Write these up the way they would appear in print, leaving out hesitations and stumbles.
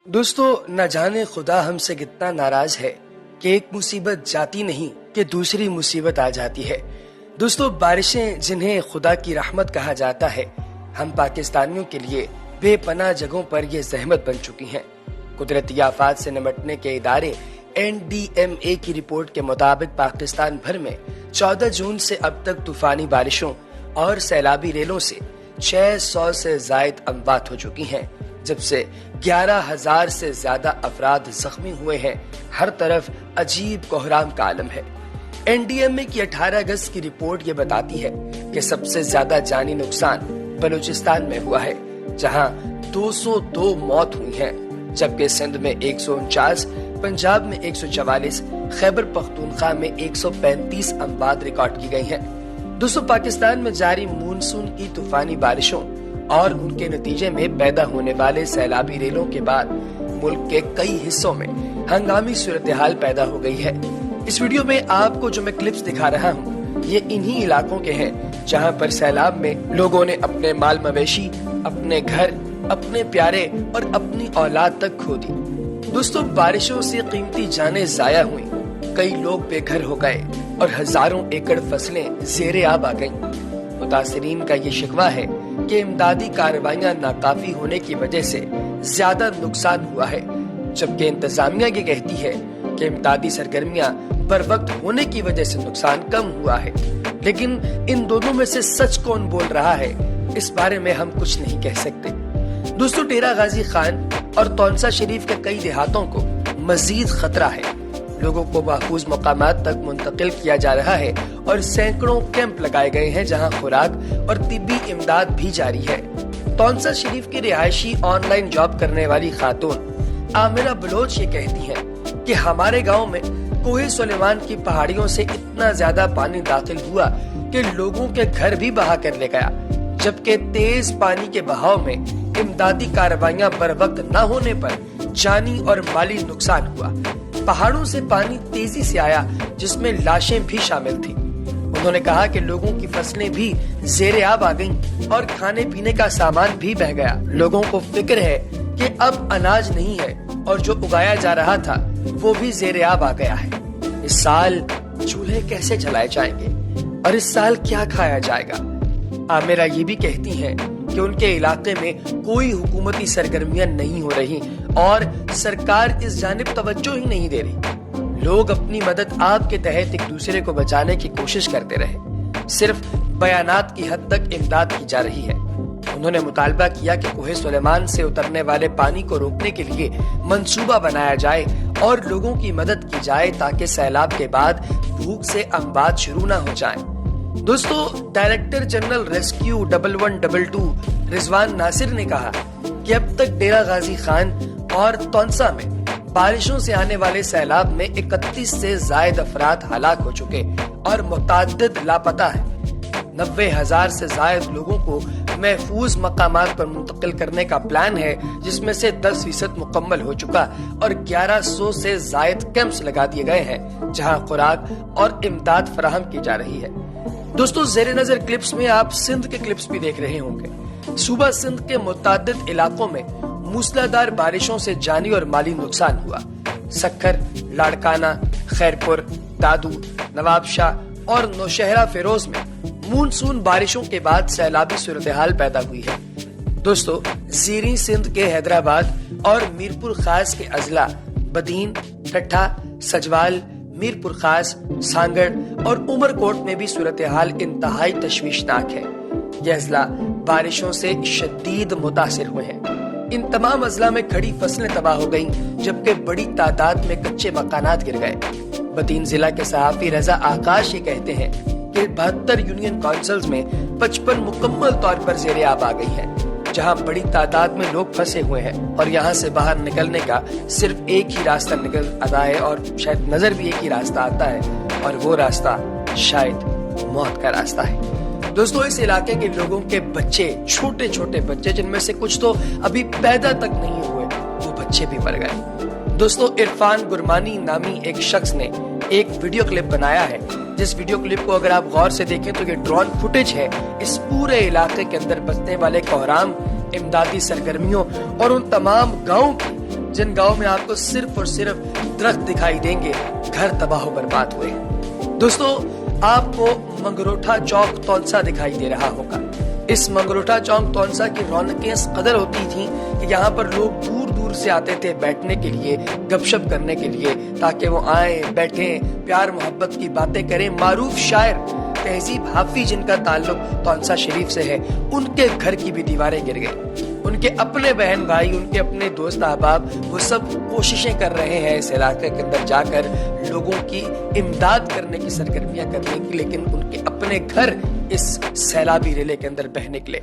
दोस्तों, न जाने खुदा हमसे कितना नाराज है कि एक मुसीबत जाती नहीं कि दूसरी मुसीबत आ जाती है। दोस्तों, बारिशें जिन्हें खुदा की रहमत कहा जाता है, हम पाकिस्तानियों के लिए बेपनाह जगहों पर ये ज़हमत बन चुकी हैं। कुदरती आफात से निपटने के इदारे NDMA की रिपोर्ट के मुताबिक पाकिस्तान भर में 14 जून से अब तक तूफानी बारिशों और सैलाबी रेलों से 600 से जायद अमवात हो चुकी हैं, जब से 11,000 से ज्यादा अफराद जख्मी हुए हैं। हर तरफ अजीब कोहराम का आलम है। NDMA की 18 अगस्त की रिपोर्ट ये बताती है कि सबसे ज्यादा जानी नुकसान बलूचिस्तान में हुआ है, जहां 202 मौत हुई हैं, जबकि सिंध में 149, पंजाब में 144, खैबर पख्तूनख्वा में 135 अमवात रिकॉर्ड की गई हैं। दोस्तों, पाकिस्तान में जारी मानसून की तूफानी बारिशों और उनके नतीजे में पैदा होने वाले सैलाबी रेलों के बाद मुल्क के कई हिस्सों में हंगामी सूरत हाल पैदा हो गई है। इस वीडियो में आपको जो मैं क्लिप्स दिखा रहा हूँ, ये इन्हीं इलाकों के हैं जहाँ पर सैलाब में लोगों ने अपने माल मवेशी, अपने घर, अपने प्यारे और अपनी औलाद तक खो दी। दोस्तों, बारिशों से कीमती जानें जाया हुई, कई लोग बेघर हो गए और हजारों एकड़ फसलें ज़ेरे आब आ गईं। मुतासिरीन का ये शिकवा है कि इमदादी कार्रवाइयां नाकाफी होने की वजह से ज्यादा नुकसान हुआ है, जबकि इंतजामिया ये कहती है कि इमदादी सरगर्मियां बर वक्त होने की वजह से नुकसान कम हुआ है। लेकिन इन दोनों में से सच कौन बोल रहा है, इस बारे में हम कुछ नहीं कह सकते। दोस्तों, डेरा गाजी खान और तौनसा शरीफ के कई देहातों को मजीद खतरा है। लोगों को महफूज मकामात तक मुंतकिल किया जा रहा है और सैकड़ों कैंप लगाए गए हैं, जहां खुराक और तिब्बी इमदाद भी जारी है। तौनसा शरीफ की रिहायशी ऑनलाइन जॉब करने वाली खातून आमिरा बलोच ये कहती हैं कि हमारे गांव में कोहे सुलेमान की पहाड़ियों से इतना ज्यादा पानी दाखिल हुआ कि लोगों के घर भी बहा कर ले गया, जबकि तेज पानी के बहाव में इमदादी कार्रवाइयां बर वक्त न होने पर जानी और माली नुकसान हुआ। पहाड़ों से पानी तेजी से आया, जिसमें लाशें भी शामिल थी। उन्होंने कहा कि लोगों की फसलें भी ज़ेरे आब आ गईं और खाने पीने का सामान भी बह गया। लोगों को फिक्र है कि अब अनाज नहीं है और जो उगाया जा रहा था वो भी ज़ेरे आब आ गया है। इस साल चूल्हे कैसे जलाए जाएंगे और इस साल क्या खाया जाएगा। आमिरा ये भी कहती हैं कि उनके इलाके में कोई हुकूमती सरगर्मियां नहीं हो रही और सरकार इस जानिब तवज्जो ही नहीं दे रही। लोग अपनी मदद आप के तहत एक दूसरे को बचाने की कोशिश करते रहे, सिर्फ बयानात की हद तक इमदाद की जा रही है। उन्होंने मुतालबा किया कि कोहे सुलेमान से उतरने वाले पानी को रोकने के लिए मंसूबा बनाया जाए और लोगों की मदद की जाए, ताकि सैलाब के बाद भूख से अमवात शुरू न हो जाएं। दोस्तों, director general rescue 1122 Rizwan Nasir ने कहा कि अब तक डेरा गाजी खान और तौनसा में बारिशों से आने वाले सैलाब में 31 से जायद अफराद हलाक हो चुके और मुताद्दिद लापता है। 90,000 से जायद लोगों को महफूज मकामात पर मुंतकिल करने का प्लान है, जिसमें से 10% मुकम्मल हो चुका और 1100 से जायद कैंप्स लगा दिए गए हैं, जहां खुराक और इमदाद फराहम की जा रही है। दोस्तों, ज़ेरे नजर क्लिप्स में आप सिंध के क्लिप्स भी देख रहे होंगे। सूबा सिंध के मुताद्दिद इलाकों में मूसलाधार बारिशों से जानी और माली नुकसान हुआ। सक्खर, लाड़काना, खैरपुर, दादू, नवाबशाह और नौशहरा फिरोज में मानसून बारिशों के बाद सैलाबी सूरत हाल पैदा हुई है। दोस्तों, ज़ीरी सिंध के हैदराबाद और मीरपुर खास के अजला बदीन, ठट्ठा, सजवाल, मीरपुर खास, सांगड़ और उमरकोट में भी सूरत हाल इंतहाई तशवीशनाक है। यह अजला बारिशों से शदीद मुतासिर हुए हैं। इन तमाम अजला में खड़ी फसलें तबाह हो गईं, जबकि बड़ी तादाद में कच्चे मकानात गिर गए। बदीन जिला के सहाफी रजा आकाश ये कहते हैं कि 72 यूनियन काउंसिल्स में 55 मुकम्मल तौर पर ज़ेरे आब आ गई है, जहां बड़ी तादाद में लोग फंसे हुए हैं और यहां से बाहर निकलने का सिर्फ एक ही रास्ता निकल आता है और शायद नजर भी एक ही रास्ता आता है, और वो रास्ता शायद मौत का रास्ता है। दोस्तों, इस इलाके के लोगों के बच्चे, छोटे छोटे बच्चे, जिनमें से कुछ तो अभी पैदा तक नहीं हुए, वो बच्चे भी मर गए। दोस्तों, इरफान गुरमानी नामी एक शख्स ने एक वीडियो क्लिप बनाया है, जिस वीडियो क्लिप को अगर आप गौर से देखें तो ये ड्रोन फुटेज है इस पूरे इलाके के अंदर बसने वाले कोहराम, इमदादी सरगर्मियों और उन तमाम गाँव की जिन गांव में आपको सिर्फ और सिर्फ दरख्त दिखाई देंगे, घर तबाह बर्बाद हुए। दोस्तों, आपको मंगरोठा चौक तौनसा दिखाई दे रहा होगा। इस मंगरोठा चौक तौनसा की रौनकें इस कदर होती थीं कि यहाँ पर लोग दूर दूर से आते थे बैठने के लिए, गपशप करने के लिए, ताकि वो आए, बैठें, प्यार मोहब्बत की बातें करें। मारूफ शायर तहजीब हाफी जिनका ताल्लुक तौनसा शरीफ से है, उनके घर की भी दीवारें गिर गई। उनके अपने बहन भाई, उनके अपने दोस्त अहबाब, वो सब कोशिशें कर रहे हैं इस इलाके के अंदर जाकर लोगों की इमदाद करने की सरगर्मियां करने की, लेकिन उनके अपने घर इस सैलाबी रेले के अंदर बह निकले।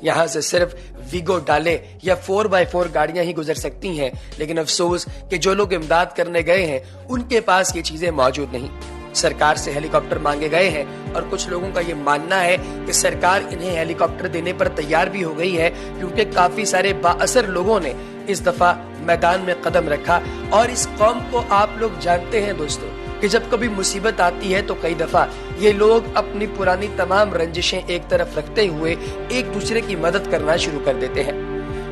यहाँ से सिर्फ वीगो डाले या 4x4 गाड़ियां ही गुजर सकती हैं, लेकिन अफसोस कि जो लोग इमदाद करने गए हैं उनके पास ये चीजें मौजूद नहीं। सरकार से हेलीकॉप्टर मांगे गए हैं और कुछ लोगों का ये मानना है कि सरकार इन्हें हेलीकॉप्टर देने पर तैयार भी हो गई है, क्योंकि काफी सारे बाअसर लोगों ने इस दफा मैदान में कदम रखा। और इस कौम को आप लोग जानते हैं दोस्तों कि जब कभी मुसीबत आती है तो कई दफा ये लोग अपनी पुरानी तमाम रंजिशें एक तरफ रखते हुए एक दूसरे की मदद करना शुरू कर देते हैं।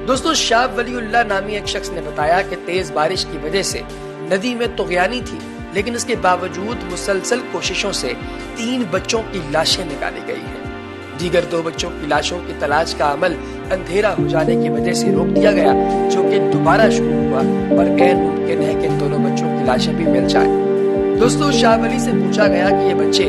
दोस्तों, शाह वलीउल्लाह नामी एक शख्स ने बताया कि तेज बारिश की वजह से नदी में तुगयानी थी, लेकिन इसके बावजूद मुसलसल कोशिशों से 3 बच्चों की लाशें निकाली गई हैं। दीगर 2 बच्चों की लाशों की तलाश का अमल अंधेरा हो जाने की वजह से रोक दिया गया, जो कि दोबारा शुरू हुआ और गैर मुमकिन है कि इन दोनों बच्चों की लाशें भी मिल जाएं। दोस्तों, शाह वली से पूछा गया कि ये बच्चे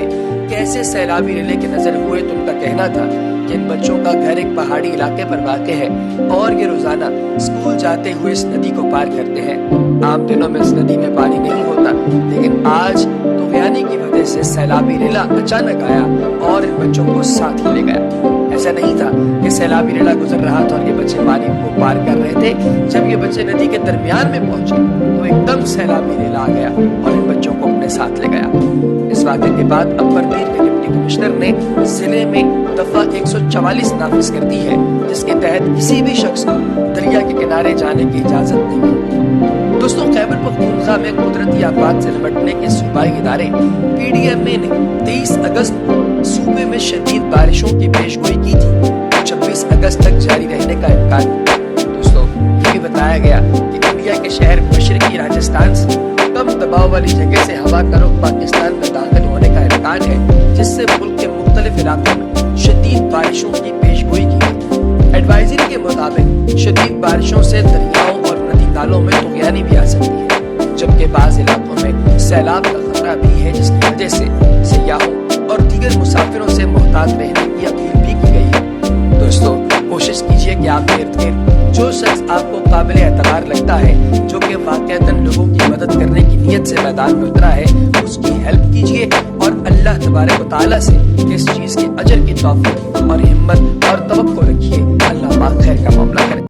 कैसे सैलाबी रेले के नजर हुए, तो उनका कहना था कि इन बच्चों का घर एक पहाड़ी इलाके पर वाक़ है और ये रोजाना स्कूल जाते हुए इस नदी को पार करते हैं। आम दिनों में इस नदी में पानी नहीं होता, लेकिन आज तुगयानी की वजह से सैलाबी रेला अचानक आया और इन बच्चों को साथ ही ले गया। ऐसा नहीं था कि सैलाबी रेला गुजर रहा था और ये बच्चे पानी को पार कर रहे थे। जब ये बच्चे नदी के दरमियान में पहुंचे तो एकदम सैलाबी रेला आ गया और इन बच्चों को अपने साथ ले गया। इस वाक़े के बाद अपर मीर के डिप्टी कमिश्नर ने जिले में दफा 144 नाफिज कर दी है, जिसके तहत किसी भी शख्स को दरिया के किनारे जाने की इजाजत नहीं है। दोस्तों, खैबर पख्तूनख्वा में कुदरती आफात से निपटने के सूबाई इदारे PDMA ने 23 अगस्त को सूबे में शदीद बारिशों की पेशगोई की थी। 26 अगस्त तक जारी रहने का इम्कान। दोस्तों, ये भी बताया गया कि इंडिया के शहर मशरकी राजस्थान से कम दबाव वाली जगह से हवा का रुख पाकिस्तान में दाखिल होने का इम्कान है, जिससे मुल्क के मुख्तलिफ इलाकों में शदीद बारिशों की पेशगोई की गई। एडवाइजरी के मुताबिक शदीद बारिशों से दरियाओं और नदी नालों में तुगयानी भी आ सकती है, जबकि बाज़ इलाकों में सैलाब का खतरा भी है, जिसकी वजह से सयाहों और दीगर मुसाफिरों से मोहतात रहने की अपील भी की गई है। दोस्तों, कोशिश कीजिए कि आपके इर्द गिर्द जो शख्स आपको काबिल एतबार लगता है, जो कि वाक़अतन लोगों की मदद करने की नीयत से मैदान में उतरा है, उसकी हेल्प कीजिए और अल्लाह तबारक व तआला से इस चीज़ के अजर की तौफीक और हिम्मत और तवक्कुल रखिए। अल्लाह पाक खैर का मामला करे।